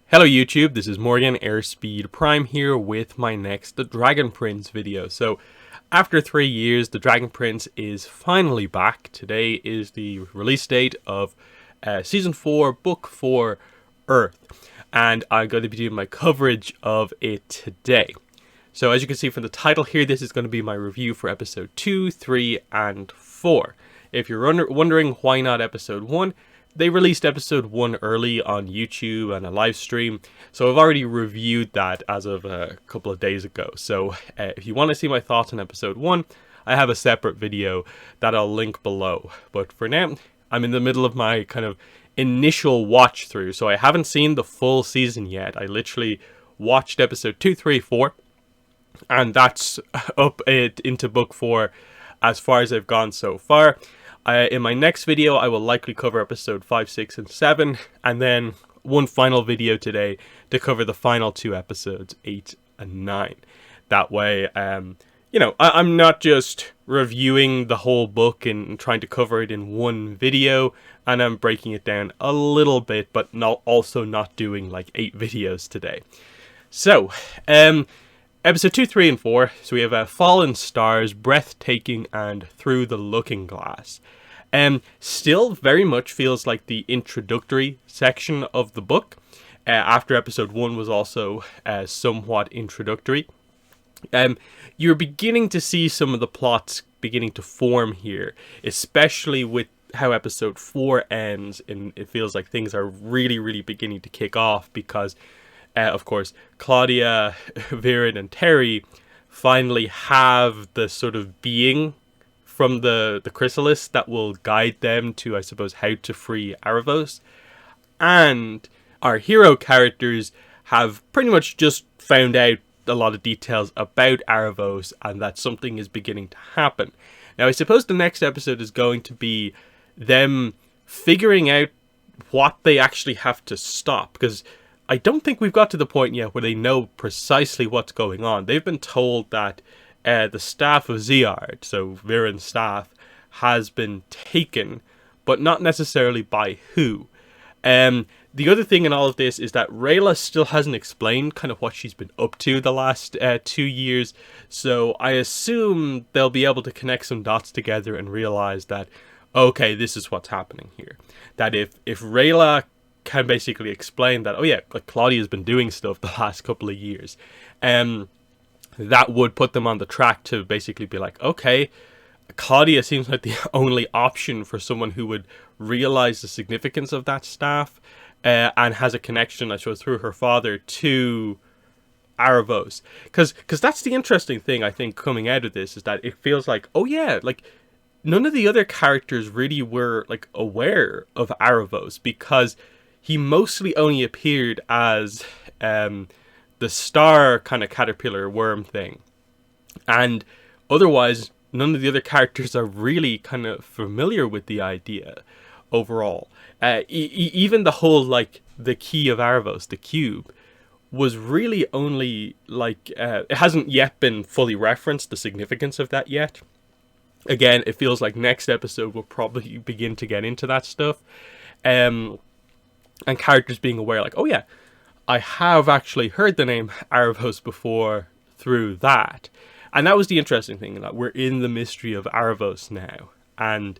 Hello YouTube, this is Morgan Airspeed Prime here with my next The Dragon Prince video. So after 3 years, The Dragon Prince is finally back. Today is the release date of Season 4, Book 4, Earth. And I'm going to be doing my coverage of it today. So as you can see from the title here, this is going to be my review for episode 2, 3, and 4. If you're wondering why not episode 1, they released episode 1 early on YouTube and a live stream, so I've already reviewed that as of a couple of days ago. So if you want to see my thoughts on episode 1, I have a separate video that I'll link below. But for now, I'm in the middle of my kind of initial watch through, so I haven't seen the full season yet. I literally watched episode 2, 3, 4, and that's up into book 4 as far as I've gone so far. In my next video, I will likely cover episode 5, 6, and 7, and then one final video today to cover the final 2 episodes, 8 and 9. That way, I'm not just reviewing the whole book and trying to cover it in one video, and I'm breaking it down a little bit, but also not doing like 8 videos today. So, episode 2, 3, and 4. So we have Fallen Stars, Breathtaking, and Through the Looking Glass. Still very much feels like the introductory section of the book. After episode 1 was also somewhat introductory. You're beginning to see some of the plots beginning to form here, especially with how episode 4 ends, and it feels like things are really beginning to kick off because of course, Claudia, Viren, and Terry finally have the sort of being from the chrysalis that will guide them to, I suppose, how to free Aravos. And our hero characters have pretty much just found out a lot of details about Aravos and that something is beginning to happen. Now, I suppose the next episode is going to be them figuring out what they actually have to stop, because I don't think we've got to the point yet where they know precisely what's going on. They've been told that the staff of Zeard, so Viren's staff, has been taken, but not necessarily by who. The other thing in all of this is that Rayla still hasn't explained kind of what she's been up to the last 2 years, so I assume they'll be able to connect some dots together and realize that, okay, this is what's happening here. That if Rayla can basically explain that, oh yeah, like Claudia's been doing stuff the last couple of years, that would put them on the track to basically be like, okay, Claudia seems like the only option for someone who would realize the significance of that staff, and has a connection, I suppose, through her father to Aravos. Because that's the interesting thing, I think, coming out of this, is that it feels like, oh yeah, like none of the other characters really were like aware of Aravos, because he mostly only appeared as the star kind of caterpillar worm thing. And otherwise, none of the other characters are really kind of familiar with the idea overall. Even the whole, like, the key of Aravos, the cube, was really only, like, it hasn't yet been fully referenced, the significance of that yet. Again, it feels like next episode will probably begin to get into that stuff. And characters being aware, like, oh yeah, I have actually heard the name Aravos before through that. And that was the interesting thing, that we're in the mystery of Aravos now. And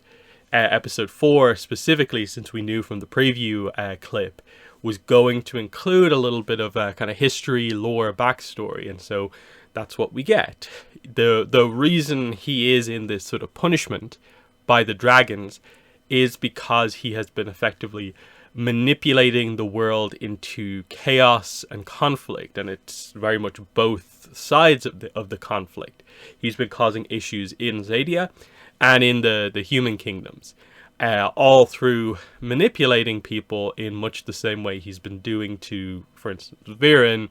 episode 4 specifically, since we knew from the preview clip, was going to include a little bit of kind of history, lore, backstory. And so that's what we get. The reason he is in this sort of punishment by the dragons is because he has been effectively manipulating the world into chaos and conflict, and it's very much both sides of the conflict. He's been causing issues in Xadia and in the human kingdoms, all through manipulating people in much the same way he's been doing to, for instance, Viren.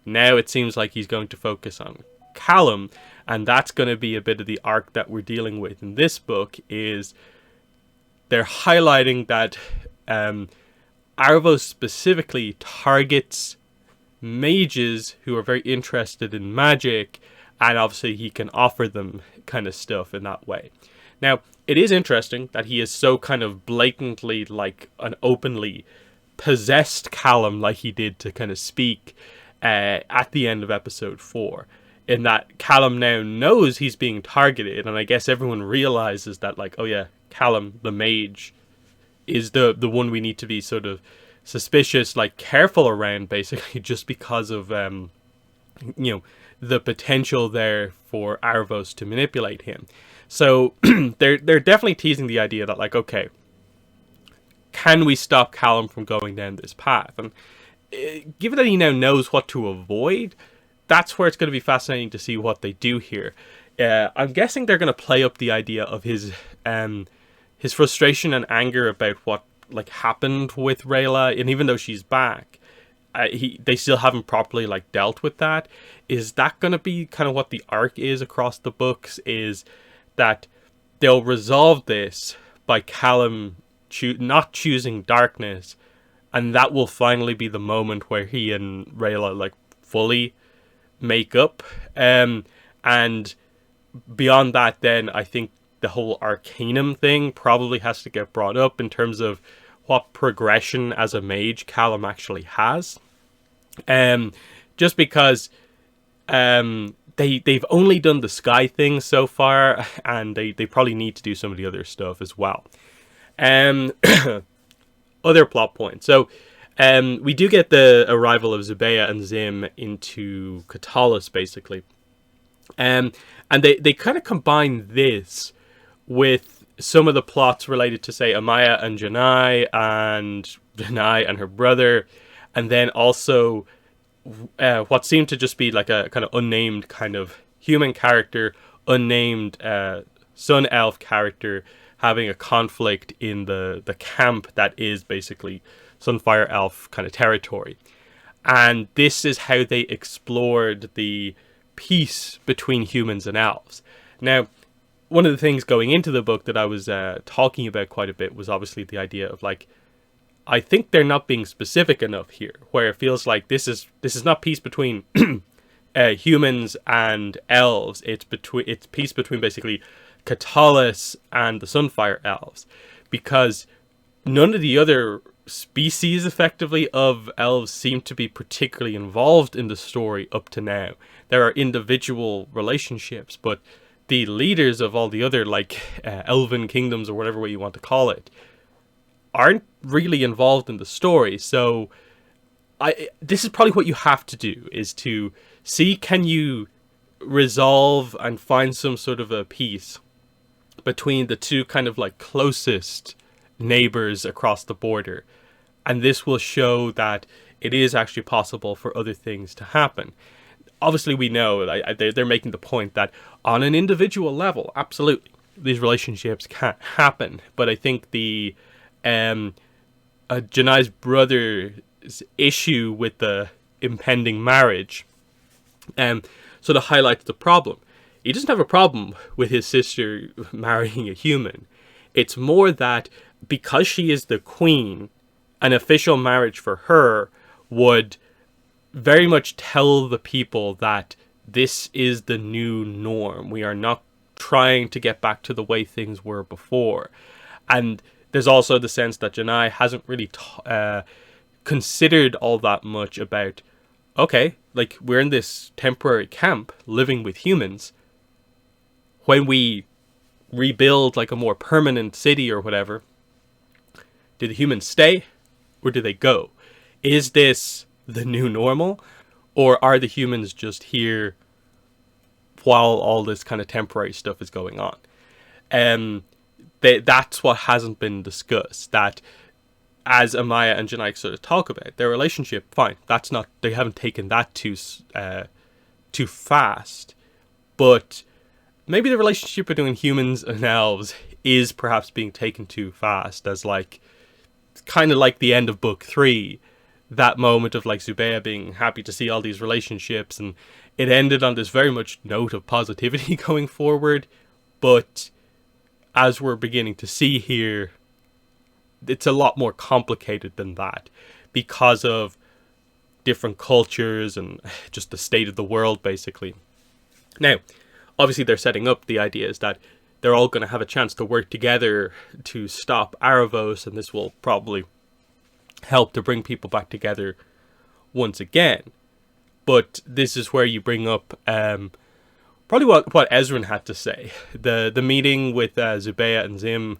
Now it seems like he's going to focus on Callum, and that's going to be a bit of the arc that we're dealing with in this book. Is they're highlighting that Aravos specifically targets mages who are very interested in magic, and obviously he can offer them kind of stuff in that way. Now, it is interesting that he is so kind of blatantly, like, and openly possessed Callum like he did to kind of speak at the end of episode 4. In that Callum now knows he's being targeted, and I guess everyone realizes that, like, oh yeah, Callum the mage is the one we need to be sort of suspicious, like careful around, basically, just because of the potential there for Arvos to manipulate him. So they're definitely teasing the idea that, like, okay, can we stop Callum from going down this path? And given that he now knows what to avoid, that's where it's going to be fascinating to see what they do here. I'm guessing they're going to play up the idea of his frustration and anger about what like happened with Rayla, and even though she's back, they still haven't properly like dealt with that. Is that going to be kind of what the arc is across the books? Is that they'll resolve this by Callum not choosing darkness, and that will finally be the moment where he and Rayla like fully make up. And beyond that, then I think the whole Arcanum thing probably has to get brought up in terms of what progression as a mage Callum actually has. Just because they've only done the sky thing so far, and they probably need to do some of the other stuff as well. Other plot points. So we do get the arrival of Zubeia and Zim into Katalis, basically. And they kind of combine this with some of the plots related to, say, Amaya and Janai and her brother, and then also what seemed to just be like a kind of unnamed kind of human character, unnamed sun elf character having a conflict in the camp that is basically Sunfire Elf kind of territory. And this is how they explored the peace between humans and elves. Now, one of the things going into the book that I was talking about quite a bit was obviously the idea of, like, I think they're not being specific enough here, where it feels like this is not peace between humans and elves. It's peace between basically Katalis and the Sunfire Elves, because none of the other species effectively of elves seem to be particularly involved in the story up to now. There are individual relationships, but the leaders of all the other elven kingdoms, or whatever way you want to call it, aren't really involved in the story. So this is probably what you have to do, is to see, can you resolve and find some sort of a peace between the two kind of like closest neighbors across the border. And this will show that it is actually possible for other things to happen. Obviously, we know they're making the point that on an individual level, absolutely, these relationships can't happen. But I think the Janai's brother's issue with the impending marriage sort of highlights the problem. He doesn't have a problem with his sister marrying a human. It's more that because she is the queen, an official marriage for her would very much tell the people that this is the new norm. We are not trying to get back to the way things were before. And there's also the sense that Janai hasn't really considered all that much about, okay, like, we're in this temporary camp living with humans. When we rebuild like a more permanent city or whatever, do the humans stay or do they go? Is this the new normal, or are the humans just here while all this kind of temporary stuff is going on? That's what hasn't been discussed. That, as Amaya and Janai sort of talk about their relationship, fine, that's not, they haven't taken that too fast, but maybe the relationship between humans and elves is perhaps being taken too fast, as like kind of like the end of book 3, that moment of like Zubeia being happy to see all these relationships, and it ended on this very much note of positivity going forward. But as we're beginning to see here, it's a lot more complicated than that, because of different cultures and just the state of the world, basically. Now, obviously they're setting up the idea is that they're all going to have a chance to work together to stop Aravos, and this will probably help to bring people back together once again. But this is where you bring up probably what Ezran had to say. The meeting with Zubeia and Zim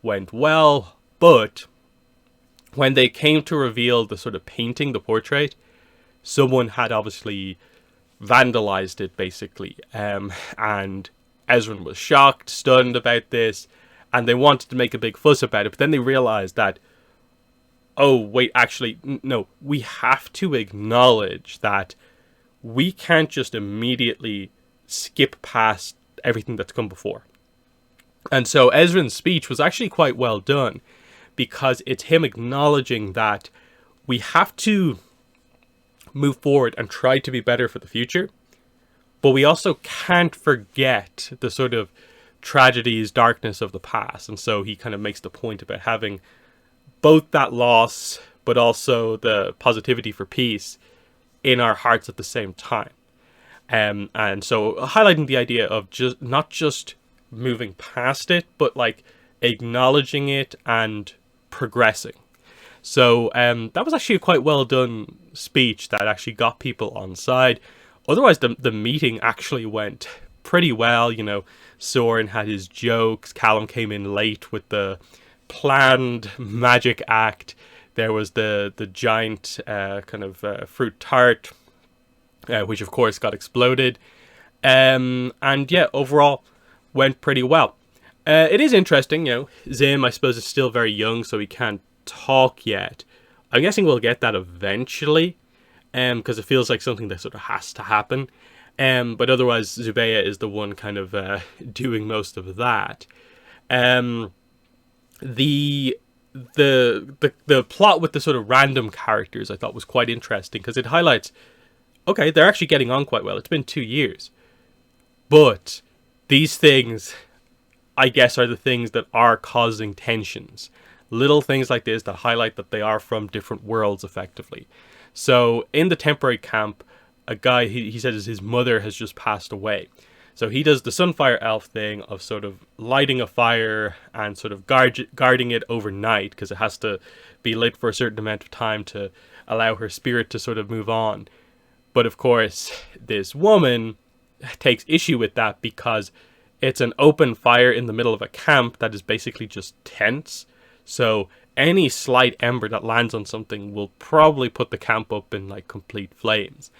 went well, but when they came to reveal the sort of painting, the portrait, someone had obviously vandalized it, basically. And Ezran was shocked, stunned about this, and they wanted to make a big fuss about it. But then they realized that, oh, wait, actually, no, we have to acknowledge that we can't just immediately skip past everything that's come before. And so Ezran's speech was actually quite well done, because it's him acknowledging that we have to move forward and try to be better for the future, but we also can't forget the sort of tragedies, darkness of the past. And so he kind of makes the point about having both that loss, but also the positivity for peace in our hearts at the same time. And so highlighting the idea of just not just moving past it, but like acknowledging it and progressing. So that was actually a quite well done speech that actually got people on side. Otherwise, the meeting actually went pretty well. You know, Soren had his jokes. Callum came in late with the planned magic act. There was the giant fruit tart, which of course got exploded. And yeah, overall went pretty well. It is interesting, you know, Zim, I suppose, is still very young, so he can't talk yet. I'm guessing we'll get that eventually, because it feels like something that sort of has to happen. But otherwise, Zubeia is the one kind of doing most of that. The plot with the sort of random characters I thought was quite interesting, because it highlights, okay, they're actually getting on quite well. It's been 2 years. But these things, I guess, are the things that are causing tensions. Little things like this that highlight that they are from different worlds, effectively. So in the temporary camp, a guy, he says his mother has just passed away. So he does the Sunfire Elf thing of sort of lighting a fire and sort of guarding it overnight, because it has to be lit for a certain amount of time to allow her spirit to sort of move on. But of course, this woman takes issue with that, because it's an open fire in the middle of a camp that is basically just tents. So any slight ember that lands on something will probably put the camp up in like complete flames.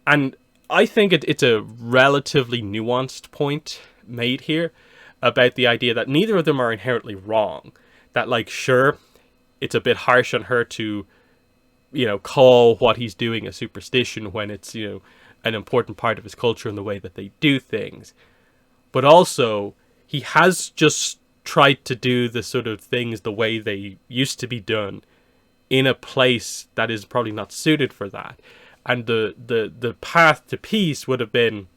And I think it's a relatively nuanced point made here about the idea that neither of them are inherently wrong. That, like, sure, it's a bit harsh on her to, you know, call what he's doing a superstition when it's, you know, an important part of his culture and the way that they do things. But also, he has just tried to do the sort of things the way they used to be done in a place that is probably not suited for that. And the path to peace would have been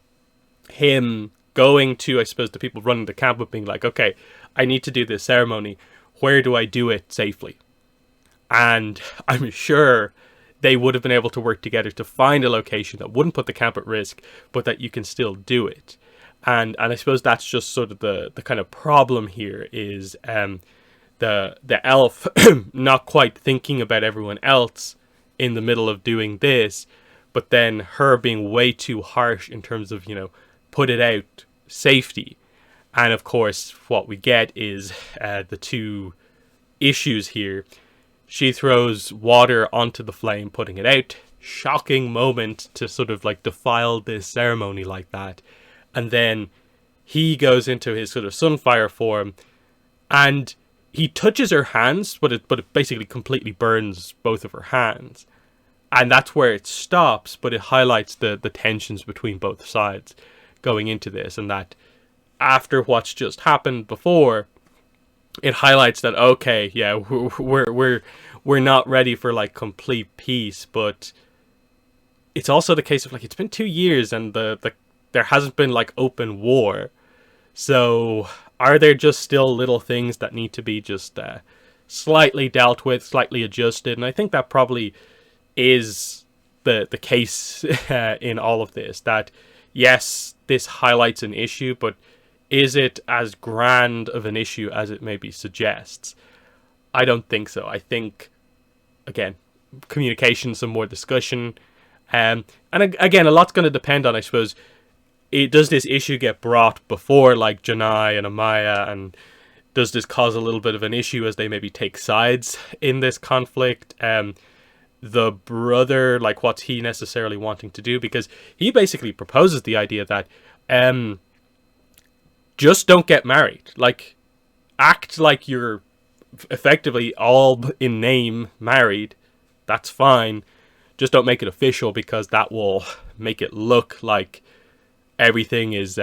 him going to, I suppose, the people running the camp and being like, okay, I need to do this ceremony. Where do I do it safely? And I'm sure they would have been able to work together to find a location that wouldn't put the camp at risk, but that you can still do it. And I suppose that's just sort of the kind of problem here is the elf not quite thinking about everyone else in the middle of doing this, but then her being way too harsh in terms of, you know, put it out, safety. And of course, what we get is the two issues here. She throws water onto the flame, putting it out. Shocking moment to sort of like defile this ceremony like that. And then he goes into his sort of sunfire form and he touches her hands, but it basically completely burns both of her hands. And that's where it stops, but it highlights the tensions between both sides going into this, and that after what's just happened before, it highlights that, okay, yeah, we're not ready for like complete peace, but it's also the case of like, it's been 2 years and there hasn't been like open war. So are there just still little things that need to be just slightly dealt with, slightly adjusted? And I think that probably is the case in all of this, that yes, this highlights an issue, but is it as grand of an issue as it maybe suggests? I don't think so. I think again, communication, some more discussion. And again, a lot's going to depend on, I suppose, does this issue get brought before, like, Janai and Amaya, and does this cause a little bit of an issue as they maybe take sides in this conflict? The brother, like, what's he necessarily wanting to do? Because he basically proposes the idea that just don't get married. Like, act like you're effectively all in name married. That's fine. Just don't make it official, because that will make it look like everything is,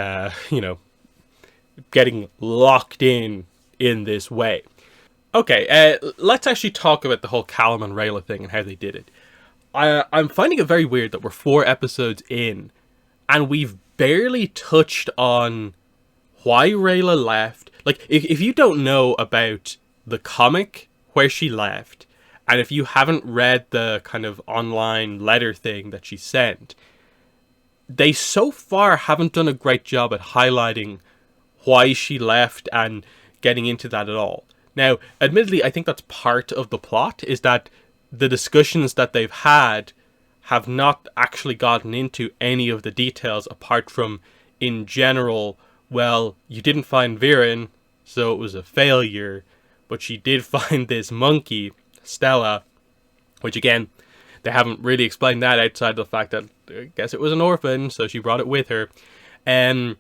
getting locked in this way. Okay, let's actually talk about the whole Callum and Rayla thing and how they did it. I'm finding it very weird that we're 4 episodes in and we've barely touched on why Rayla left. Like, if you don't know about the comic where she left, and if you haven't read the kind of online letter thing that she sent, they so far haven't done a great job at highlighting why she left and getting into that at all. Now, admittedly, I think that's part of the plot, is that the discussions that they've had have not actually gotten into any of the details, apart from, in general, well, you didn't find Viren, so it was a failure, but she did find this monkey, Stella, which, again, they haven't really explained that outside the fact that, I guess it was an orphan, so she brought it with her. And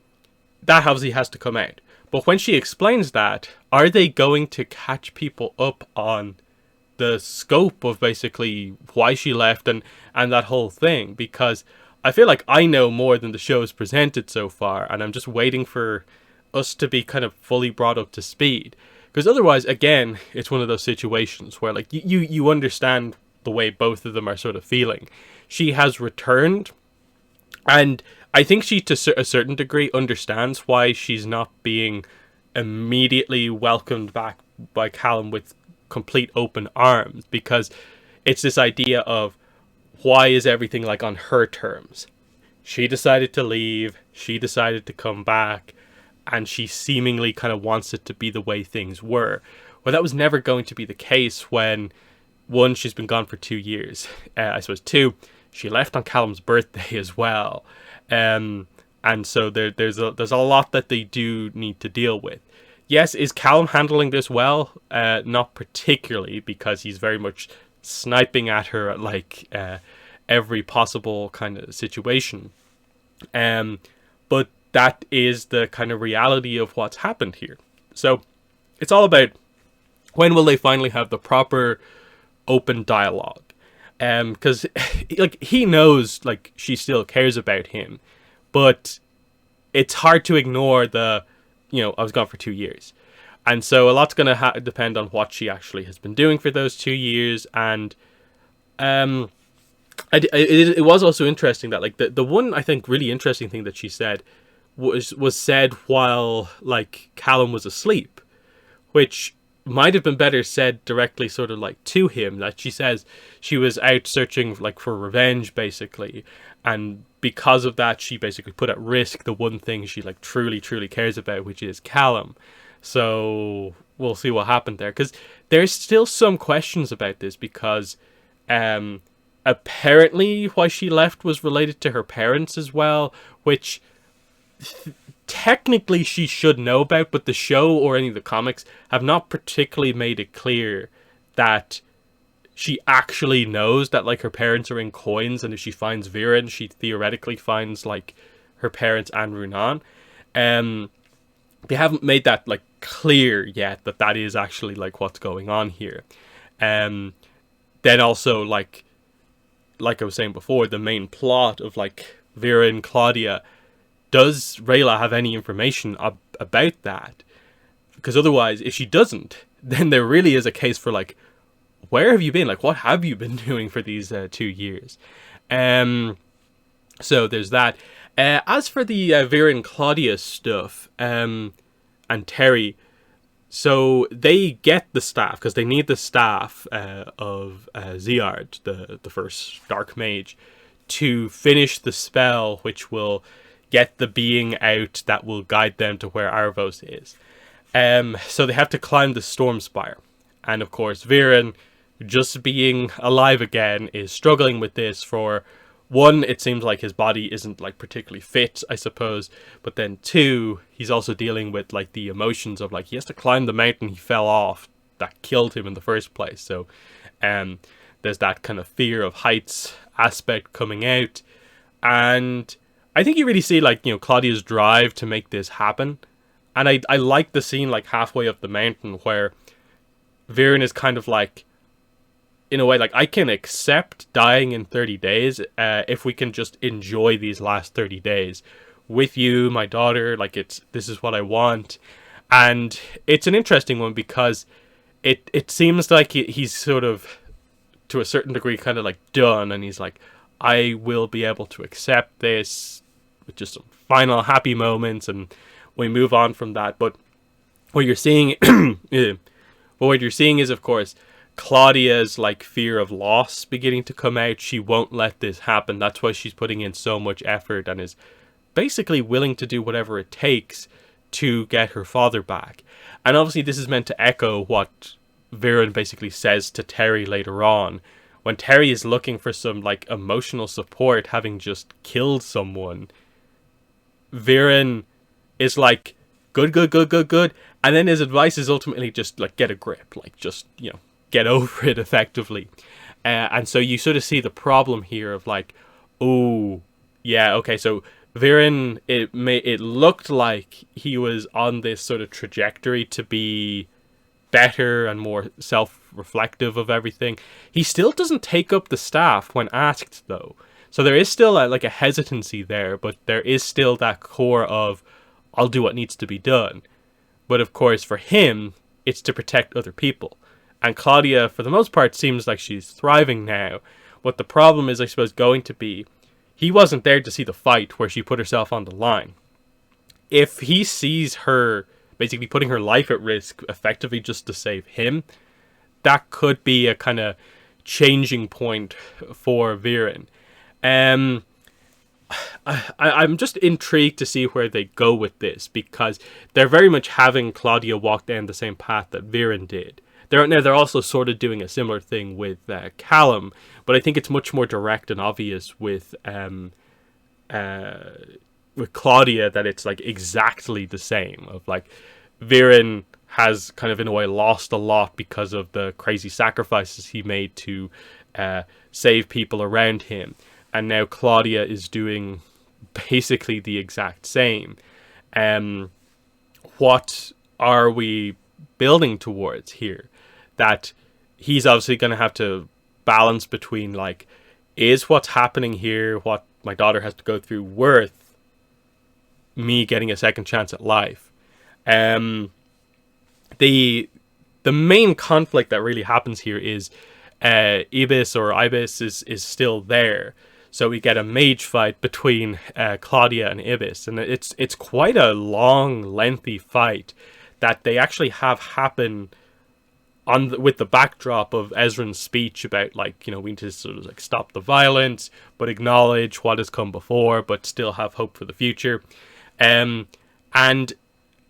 that obviously has to come out. But when she explains that, are they going to catch people up on the scope of basically why she left and that whole thing? Because I feel like I know more than the show has presented so far, and I'm just waiting for us to be kind of fully brought up to speed. Because otherwise, again, it's one of those situations where, like, you understand the way both of them are sort of feeling. She has returned, and I think she, to a certain degree, understands why she's not being immediately welcomed back by Callum with complete open arms, because it's this idea of, why is everything like on her terms? She decided to leave, she decided to come back, and she seemingly kind of wants it to be the way things were. Well, that was never going to be the case when, 1, she's been gone for 2 years. I suppose 2, she left on Callum's birthday as well. And so there's a lot that they do need to deal with. Yes, is Callum handling this well? Not particularly, because he's very much sniping at her at, like, every possible kind of situation. But that is the kind of reality of what's happened here. So it's all about, when will they finally have the proper open dialogue? Because like, he knows, like, she still cares about him, but it's hard to ignore the, I was gone for 2 years. And so a lot's going to depend on what she actually has been doing for those 2 years. And it was also interesting that, like, the one, I think, really interesting thing that she said was said while, like, Callum was asleep, which might have been better said directly, sort of like to him. That she says she was out searching, like, for revenge, basically, and because of that, she basically put at risk the one thing she, like, truly cares about, which is Callum. So we'll see what happened there, because there's still some questions about this, because apparently why she left was related to her parents as well, which technically she should know about, but the show or any of the comics have not particularly made it clear that she actually knows that, like, her parents are in coins, and if she finds Viren, she theoretically finds, like, her parents and Runan. They haven't made that, like, clear yet, that is actually, like, what's going on here. Then also, like I was saying before, the main plot of, like, Vera and Claudia, does Rayla have any information about that? Because otherwise, if she doesn't, then there really is a case for, like, where have you been? Like, what have you been doing for these 2 years? So there's that. As for the Vera and Claudia stuff, and Terry, so they get the staff, because they need the staff of Zeard, the first Dark Mage, to finish the spell, which will get the being out that will guide them to where Arvos is. So they have to climb the Storm Spire. And of course, Viren just being alive again, is struggling with this for one, it seems like his body isn't like particularly fit, I suppose, but then two, he's also dealing with like the emotions of like he has to climb the mountain he fell off that killed him in the first place. So there's that kind of fear of heights aspect coming out, and I think you really see like, you know, Claudia's drive to make this happen. And I like the scene like halfway up the mountain where Viren is kind of like, in a way, like, I can accept dying in 30 days if we can just enjoy these last 30 days with you, my daughter. Like, this is what I want. And it's an interesting one because it seems like he's sort of, to a certain degree, kind of like done. And he's like, I will be able to accept this with just some final happy moments, and we move on from that. But what you're seeing, what you're seeing is, of course, Claudia's like fear of loss beginning to come out. She won't let this happen. That's why she's putting in so much effort and is basically willing to do whatever it takes to get her father back. And obviously this is meant to echo what Viren basically says to Terry later on, when Terry is looking for some like emotional support having just killed someone. Viren is like, good. And then his advice is ultimately just like, get a grip, like just, you know, get over it effectively. And so you sort of see the problem here of like, oh yeah, okay, so Viren, it looked like he was on this sort of trajectory to be better and more self-reflective of everything. He still doesn't take up the staff when asked though, so there is still like a hesitancy there, but there is still that core of, I'll do what needs to be done. But of course for him it's to protect other people. And Claudia, for the most part, seems like she's thriving now. What the problem is, I suppose, going to be, he wasn't there to see the fight where she put herself on the line. If he sees her basically putting her life at risk effectively just to save him, that could be a kind of changing point for Viren. I'm just intrigued to see where they go with this, because they're very much having Claudia walk down the same path that Viren did. They're also sort of doing a similar thing with Callum, but I think it's much more direct and obvious with Claudia that it's like exactly the same. Of like, Viren has kind of in a way lost a lot because of the crazy sacrifices he made to save people around him, and now Claudia is doing basically the exact same. What are we building towards here? That he's obviously going to have to balance between like, is what's happening here, what my daughter has to go through, worth me getting a second chance at life? The main conflict that really happens here is Ibis is still there. So we get a mage fight between Claudia and Ibis, and it's quite a long, lengthy fight that they actually have happen with the backdrop of Ezran's speech about, like, you know, we need to sort of like stop the violence, but acknowledge what has come before, but still have hope for the future. And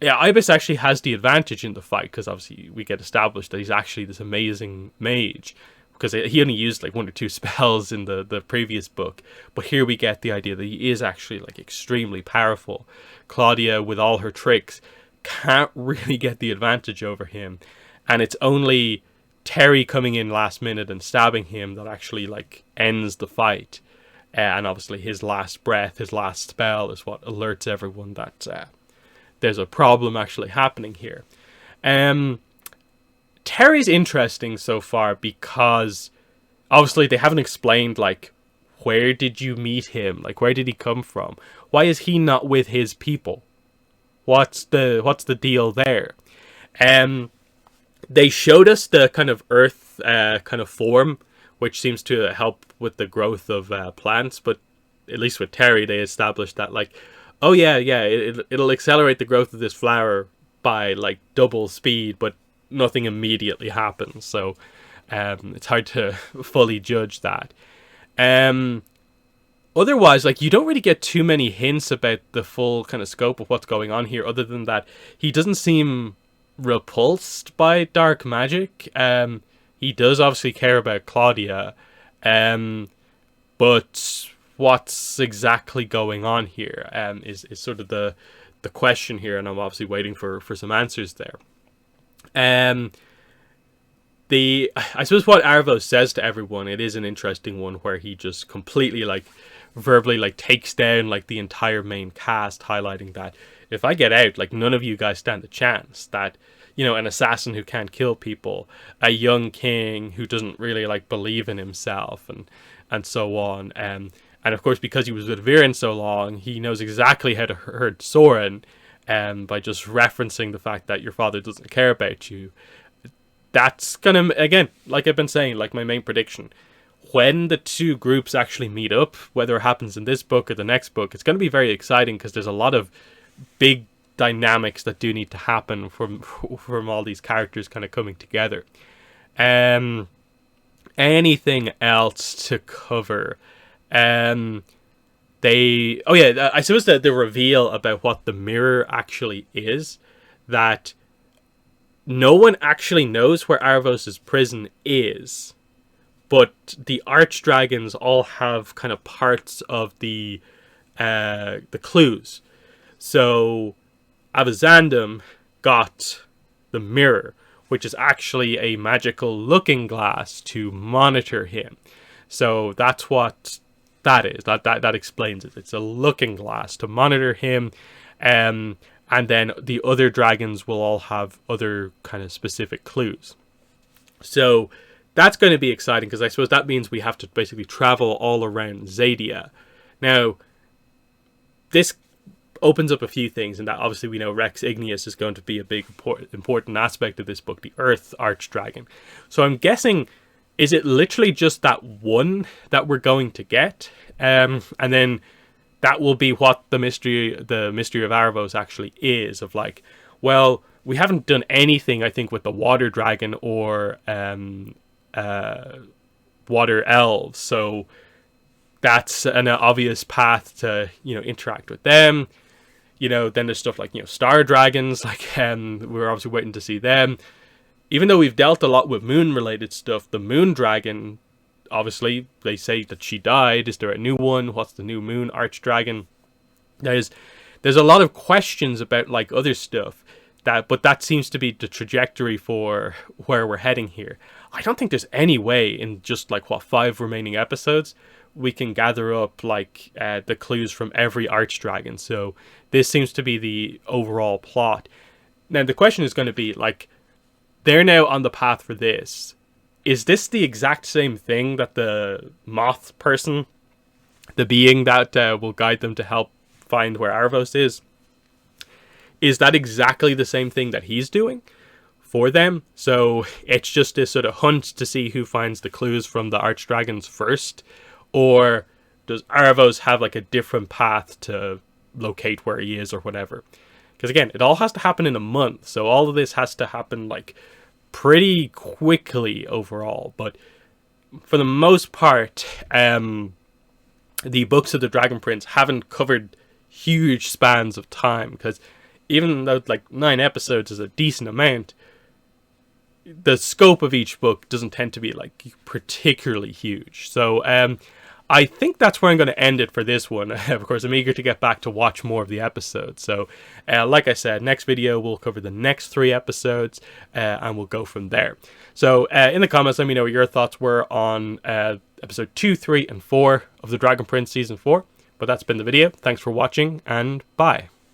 yeah, Ibis actually has the advantage in the fight, because obviously we get established that he's actually this amazing mage, because he only used like 1 or 2 spells in the previous book, but here we get the idea that he is actually like extremely powerful. Claudia, with all her tricks, can't really get the advantage over him, and it's only Terry coming in last minute and stabbing him that actually like ends the fight. And obviously his last breath, his last spell, is what alerts everyone that there's a problem actually happening here. Terry's interesting so far because obviously they haven't explained like, where did you meet him? Like, where did he come from? Why is he not with his people? What's the deal there? They showed us the kind of earth kind of form, which seems to help with the growth of plants, but at least with Terry they established that like, oh yeah, it'll accelerate the growth of this flower by like double speed, but nothing immediately happens, so it's hard to fully judge that. Otherwise, like, you don't really get too many hints about the full kind of scope of what's going on here, other than that he doesn't seem repulsed by dark magic. he does obviously care about Claudia, but what's exactly going on here is sort of the question here, and I'm obviously waiting for some answers there. I suppose what Arvos says to everyone, it is an interesting one, where he just completely like verbally like takes down like the entire main cast, highlighting that if I get out, like none of you guys stand a chance. That, you know, an assassin who can't kill people, a young king who doesn't really like believe in himself, and so on. And of course, because he was with Viren so long, he knows exactly how to hurt Soren, by just referencing the fact that your father doesn't care about you. That's gonna, again, like I've been saying, like my main prediction, when the two groups actually meet up, whether it happens in this book or the next book, it's going to be very exciting, because there's a lot of big dynamics that do need to happen from all these characters kind of coming together. Anything else to cover? I suppose that the reveal about what the mirror actually is, that no one actually knows where Arvos' prison is, but the Archdragons all have kind of parts of the clues. So Avazandum got the mirror, which is actually a magical looking glass to monitor him. So that's what that is. That explains it. It's a looking glass to monitor him. And then the other dragons will all have other kind of specific clues. So that's going to be exciting, because I suppose that means we have to basically travel all around Xadia. Now, this opens up a few things, and that obviously we know Rex Igneous is going to be a big important aspect of this book, the Earth Archdragon. So I'm guessing, is it literally just that one that we're going to get? And then that will be what the mystery of Arvos actually is, of like, well, we haven't done anything, I think, with the Water Dragon or Water Elves, so that's an obvious path to, you know, interact with them. You know, then there's stuff like, you know, Star Dragons, like we're obviously waiting to see them. Even though we've dealt a lot with moon-related stuff, the Moon Dragon, obviously, they say that she died. Is there a new one? What's the new Moon Archdragon? There's a lot of questions about like other stuff, but that seems to be the trajectory for where we're heading here. I don't think there's any way in just like 5 remaining episodes we can gather up like the clues from every Archdragon. So this seems to be the overall plot. Now the question is going to be like, they're now on the path for this. Is this the exact same thing that the moth person, the being that will guide them to help find where Arvos is that exactly the same thing that he's doing for them? So it's just this sort of hunt to see who finds the clues from the Archdragons first, or does Arvos have like a different path to locate where he is or whatever? Because again, it all has to happen in a month, so all of this has to happen like pretty quickly overall. But for the most part, the books of the Dragon Prince haven't covered huge spans of time, because even though like 9 episodes is a decent amount, the scope of each book doesn't tend to be like particularly huge. So I think that's where I'm going to end it for this one. Of course, I'm eager to get back to watch more of the episodes. So like I said, next video we'll cover the next 3 episodes, and we'll go from there. So in the comments, let me know what your thoughts were on episode 2, 3, and 4 of the Dragon Prince Season 4. But that's been the video. Thanks for watching, and bye.